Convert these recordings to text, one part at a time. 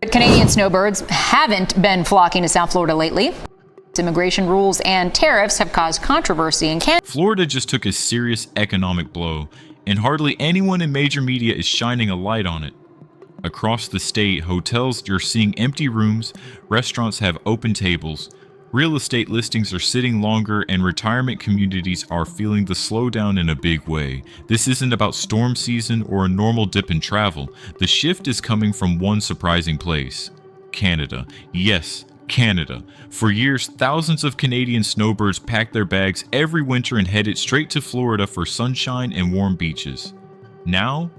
Canadian snowbirds haven't been flocking to South Florida lately. Immigration rules and tariffs have caused controversy in Canada. Florida just took a serious economic blow, and hardly anyone in major media is shining a light on it. Across the state, hotels are seeing empty rooms, restaurants have open tables, real estate listings are sitting longer, and retirement communities are feeling the slowdown in a big way. This isn't about storm season or a normal dip in travel. The shift is coming from one surprising place: Canada. Yes, Canada. For years, thousands of Canadian snowbirds packed their bags every winter and headed straight to Florida for sunshine and warm beaches. Now,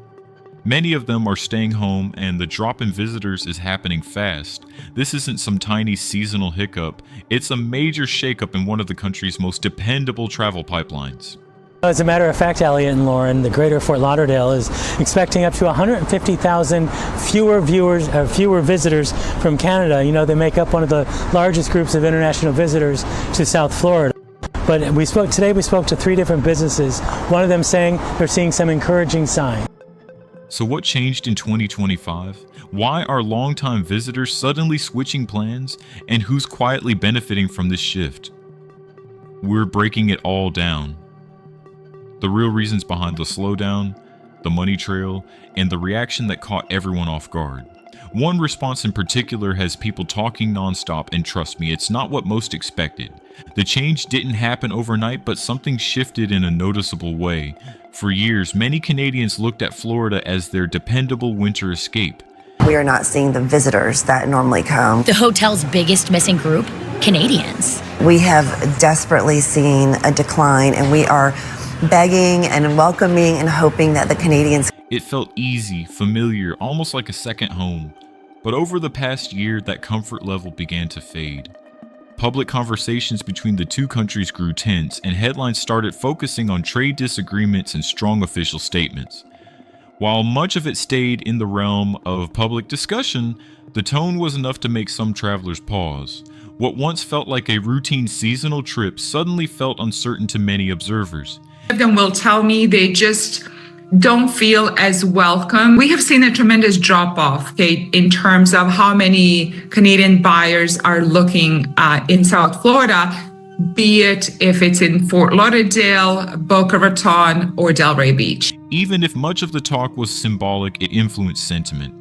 many of them are staying home, and the drop in visitors is happening fast. This isn't some tiny seasonal hiccup. It's a major shakeup in one of the country's most dependable travel pipelines. As a matter of fact, Elliot and Lauren, the greater Fort Lauderdale is expecting up to 150,000 fewer visitors from Canada. You know, they make up one of the largest groups of international visitors to South Florida. But today we spoke to 3 different businesses, one of them saying they're seeing some encouraging signs. So what changed in 2025? Why are longtime visitors suddenly switching plans? And who's quietly benefiting from this shift? We're breaking it all down. The real reasons behind the slowdown, the money trail, and the reaction that caught everyone off guard. One response in particular has people talking nonstop, and trust me, it's not what most expected. The change didn't happen overnight, but something shifted in a noticeable way. For years, many Canadians looked at Florida as their dependable winter escape. We are not seeing the visitors that normally come. The hotel's biggest missing group, Canadians. We have desperately seen a decline, and we are begging and welcoming and hoping that the Canadians... It felt easy, familiar, almost like a second home. But over the past year, that comfort level began to fade. Public conversations between the two countries grew tense, and headlines started focusing on trade disagreements and strong official statements. While much of it stayed in the realm of public discussion, the tone was enough to make some travelers pause. What once felt like a routine seasonal trip suddenly felt uncertain to many observers. Of them will tell me they just don't feel as welcome. We have seen a tremendous drop off, okay, in terms of how many Canadian buyers are looking in South Florida, be it if it's in Fort Lauderdale, Boca Raton, or Delray Beach. Even if much of the talk was symbolic, it influenced sentiment.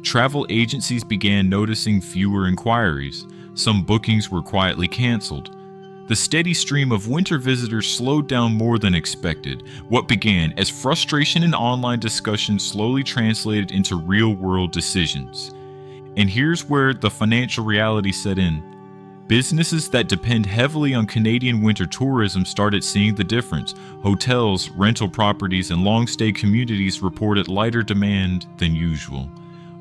Travel agencies began noticing fewer inquiries. Some bookings were quietly canceled. The steady stream of winter visitors slowed down more than expected. What began as frustration and online discussion slowly translated into real-world decisions. And here's where the financial reality set in. Businesses that depend heavily on Canadian winter tourism started seeing the difference. Hotels, rental properties, and long-stay communities reported lighter demand than usual.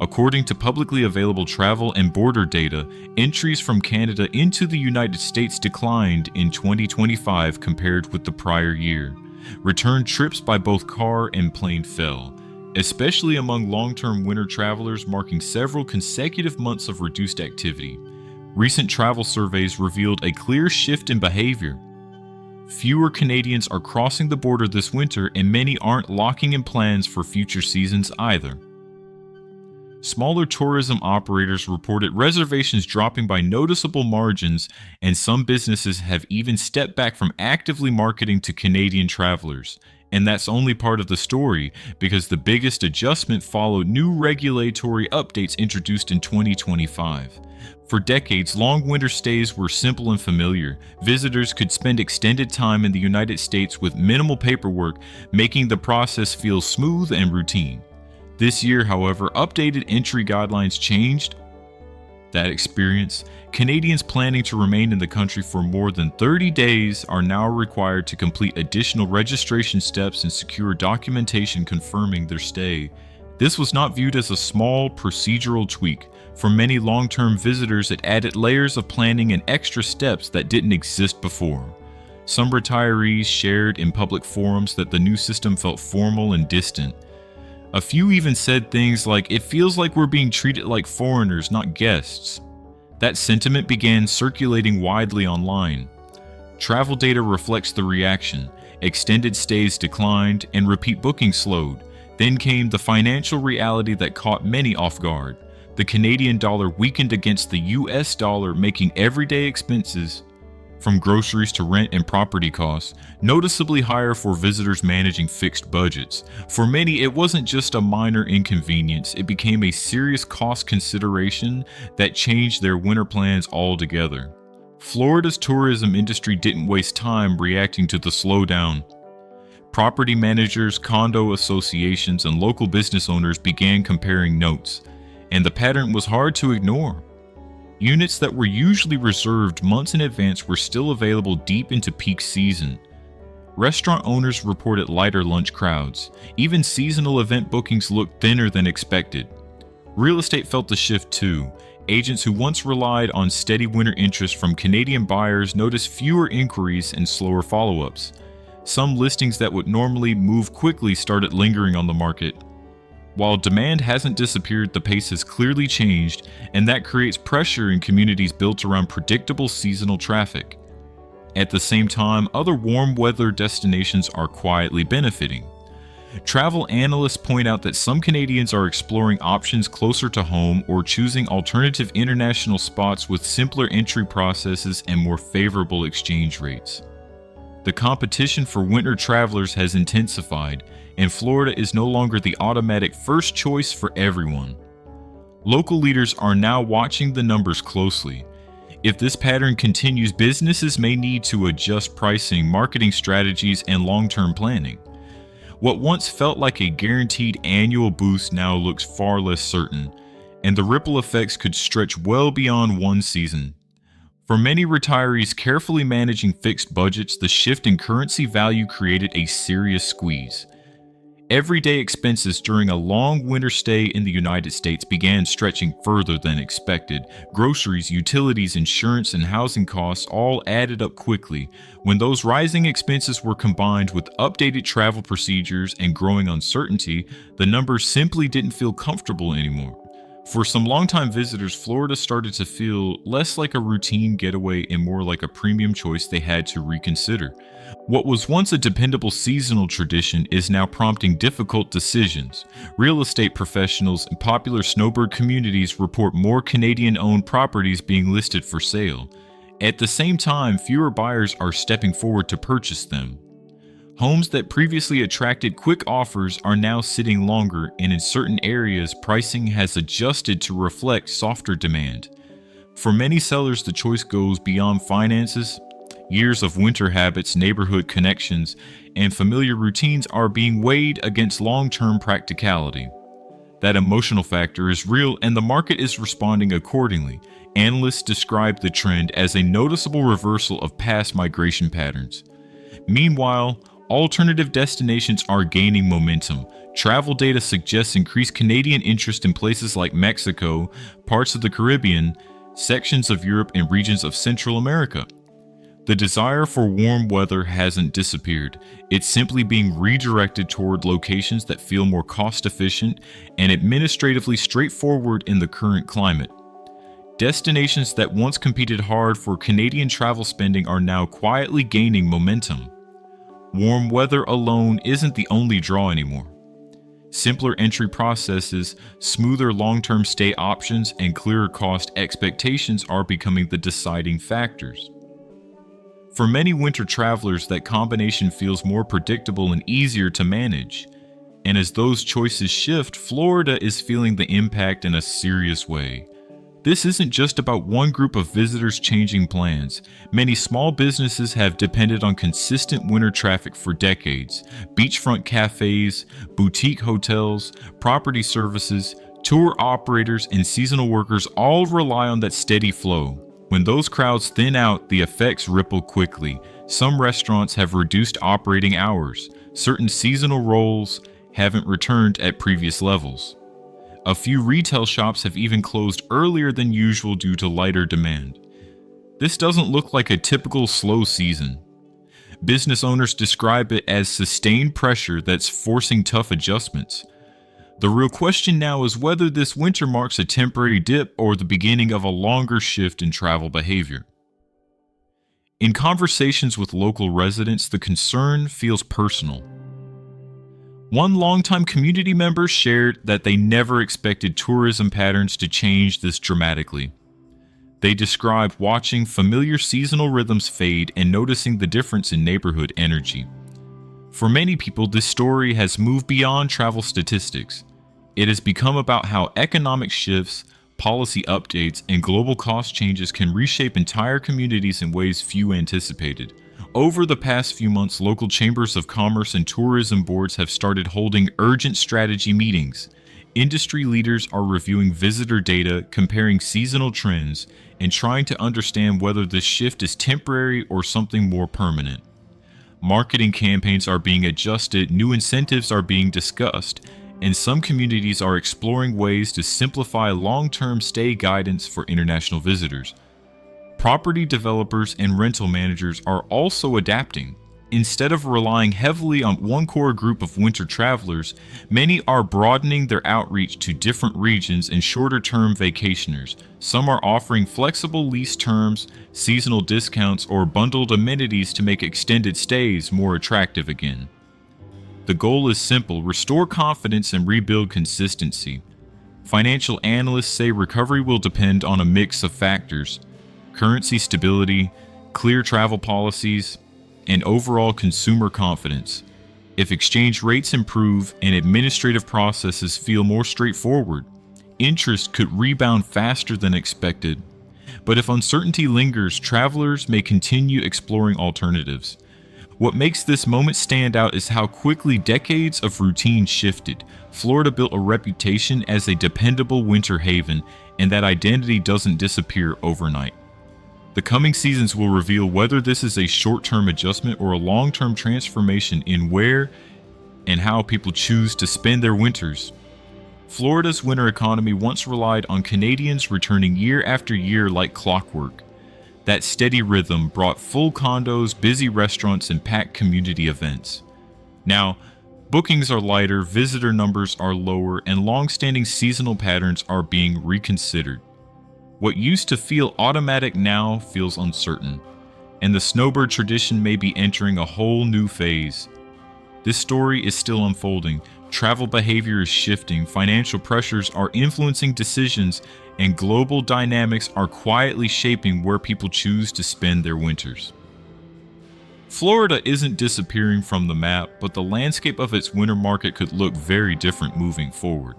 According to publicly available travel and border data, entries from Canada into the United States declined in 2025 compared with the prior year. Return trips by both car and plane fell, especially among long-term winter travelers, marking several consecutive months of reduced activity. Recent travel surveys revealed a clear shift in behavior. Fewer Canadians are crossing the border this winter, and many aren't locking in plans for future seasons either. Smaller tourism operators reported reservations dropping by noticeable margins, and some businesses have even stepped back from actively marketing to Canadian travelers. And that's only part of the story, because the biggest adjustment followed new regulatory updates introduced in 2025. For decades, long winter stays were simple and familiar. Visitors could spend extended time in the United States with minimal paperwork, making the process feel smooth and routine. This year, however, updated entry guidelines changed that experience. Canadians planning to remain in the country for more than 30 days are now required to complete additional registration steps and secure documentation confirming their stay. This was not viewed as a small procedural tweak. For many long-term visitors, it added layers of planning and extra steps that didn't exist before. Some retirees shared in public forums that the new system felt formal and distant. A few even said things like, "It feels like we're being treated like foreigners, not guests." That sentiment began circulating widely online. Travel data reflects the reaction. Extended stays declined and repeat bookings slowed. Then came the financial reality that caught many off guard. The Canadian dollar weakened against the US dollar, making everyday expenses, from groceries to rent and property costs, noticeably higher for visitors managing fixed budgets. For many, it wasn't just a minor inconvenience, it became a serious cost consideration that changed their winter plans altogether. Florida's tourism industry didn't waste time reacting to the slowdown. Property managers, condo associations, and local business owners began comparing notes, and the pattern was hard to ignore. Units that were usually reserved months in advance were still available deep into peak season. Restaurant owners reported lighter lunch crowds. Even seasonal event bookings looked thinner than expected. Real estate felt the shift too. Agents who once relied on steady winter interest from Canadian buyers noticed fewer inquiries and slower follow-ups. Some listings that would normally move quickly started lingering on the market. While demand hasn't disappeared, the pace has clearly changed, and that creates pressure in communities built around predictable seasonal traffic. At the same time, other warm weather destinations are quietly benefiting. Travel analysts point out that some Canadians are exploring options closer to home or choosing alternative international spots with simpler entry processes and more favorable exchange rates. The competition for winter travelers has intensified, and Florida is no longer the automatic first choice for everyone. Local leaders are now watching the numbers closely. If this pattern continues, businesses may need to adjust pricing, marketing strategies, and long-term planning. What once felt like a guaranteed annual boost now looks far less certain, and the ripple effects could stretch well beyond one season. For many retirees carefully managing fixed budgets, the shift in currency value created a serious squeeze. Everyday expenses during a long winter stay in the United States began stretching further than expected. Groceries, utilities, insurance, and housing costs all added up quickly. When those rising expenses were combined with updated travel procedures and growing uncertainty, the numbers simply didn't feel comfortable anymore. For some longtime visitors, Florida started to feel less like a routine getaway and more like a premium choice they had to reconsider. What was once a dependable seasonal tradition is now prompting difficult decisions. Real estate professionals and popular snowbird communities report more Canadian-owned properties being listed for sale. At the same time, fewer buyers are stepping forward to purchase them. Homes that previously attracted quick offers are now sitting longer, and in certain areas, pricing has adjusted to reflect softer demand. For many sellers, the choice goes beyond finances. Years of winter habits, neighborhood connections, and familiar routines are being weighed against long-term practicality. That emotional factor is real, and the market is responding accordingly. Analysts describe the trend as a noticeable reversal of past migration patterns. Meanwhile, alternative destinations are gaining momentum. Travel data suggests increased Canadian interest in places like Mexico, parts of the Caribbean, sections of Europe, and regions of Central America. The desire for warm weather hasn't disappeared. It's simply being redirected toward locations that feel more cost-efficient and administratively straightforward in the current climate. Destinations that once competed hard for Canadian travel spending are now quietly gaining momentum. Warm weather alone isn't the only draw anymore. Simpler entry processes, smoother long-term stay options, and clearer cost expectations are becoming the deciding factors. For many winter travelers, that combination feels more predictable and easier to manage. And as those choices shift, Florida is feeling the impact in a serious way. This isn't just about one group of visitors changing plans. Many small businesses have depended on consistent winter traffic for decades. Beachfront cafes, boutique hotels, property services, tour operators, and seasonal workers all rely on that steady flow. When those crowds thin out, the effects ripple quickly. Some restaurants have reduced operating hours. Certain seasonal roles haven't returned at previous levels. A few retail shops have even closed earlier than usual due to lighter demand. This doesn't look like a typical slow season. Business owners describe it as sustained pressure that's forcing tough adjustments. The real question now is whether this winter marks a temporary dip or the beginning of a longer shift in travel behavior. In conversations with local residents, the concern feels personal. One longtime community member shared that they never expected tourism patterns to change this dramatically. They described watching familiar seasonal rhythms fade and noticing the difference in neighborhood energy. For many people, this story has moved beyond travel statistics. It has become about how economic shifts, policy updates, and global cost changes can reshape entire communities in ways few anticipated. Over the past few months, local chambers of commerce and tourism boards have started holding urgent strategy meetings. Industry leaders are reviewing visitor data, comparing seasonal trends, and trying to understand whether this shift is temporary or something more permanent. Marketing campaigns are being adjusted, new incentives are being discussed, and some communities are exploring ways to simplify long-term stay guidance for international visitors. Property developers and rental managers are also adapting. Instead of relying heavily on one core group of winter travelers, many are broadening their outreach to different regions and shorter-term vacationers. Some are offering flexible lease terms, seasonal discounts, or bundled amenities to make extended stays more attractive again. The goal is simple: restore confidence and rebuild consistency. Financial analysts say recovery will depend on a mix of factors: currency stability, clear travel policies, and overall consumer confidence. If exchange rates improve and administrative processes feel more straightforward, interest could rebound faster than expected. But if uncertainty lingers, travelers may continue exploring alternatives. What makes this moment stand out is how quickly decades of routine shifted. Florida built a reputation as a dependable winter haven, and that identity doesn't disappear overnight. The coming seasons will reveal whether this is a short-term adjustment or a long-term transformation in where and how people choose to spend their winters. Florida's winter economy once relied on Canadians returning year after year like clockwork. That steady rhythm brought full condos, busy restaurants, and packed community events. Now, bookings are lighter, visitor numbers are lower, and long-standing seasonal patterns are being reconsidered. What used to feel automatic now feels uncertain, and the snowbird tradition may be entering a whole new phase. This story is still unfolding. Travel behavior is shifting, financial pressures are influencing decisions, and global dynamics are quietly shaping where people choose to spend their winters. Florida isn't disappearing from the map, but the landscape of its winter market could look very different moving forward.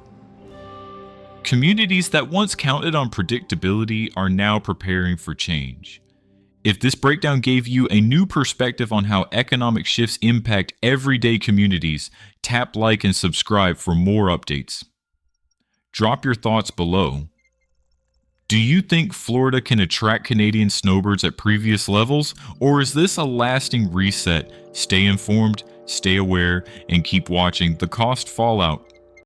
Communities that once counted on predictability are now preparing for change. If this breakdown gave you a new perspective on how economic shifts impact everyday communities, tap like and subscribe for more updates. Drop your thoughts below. Do you think Florida can attract Canadian snowbirds at previous levels, or is this a lasting reset? Stay informed, stay aware, and keep watching The Cost Fallout.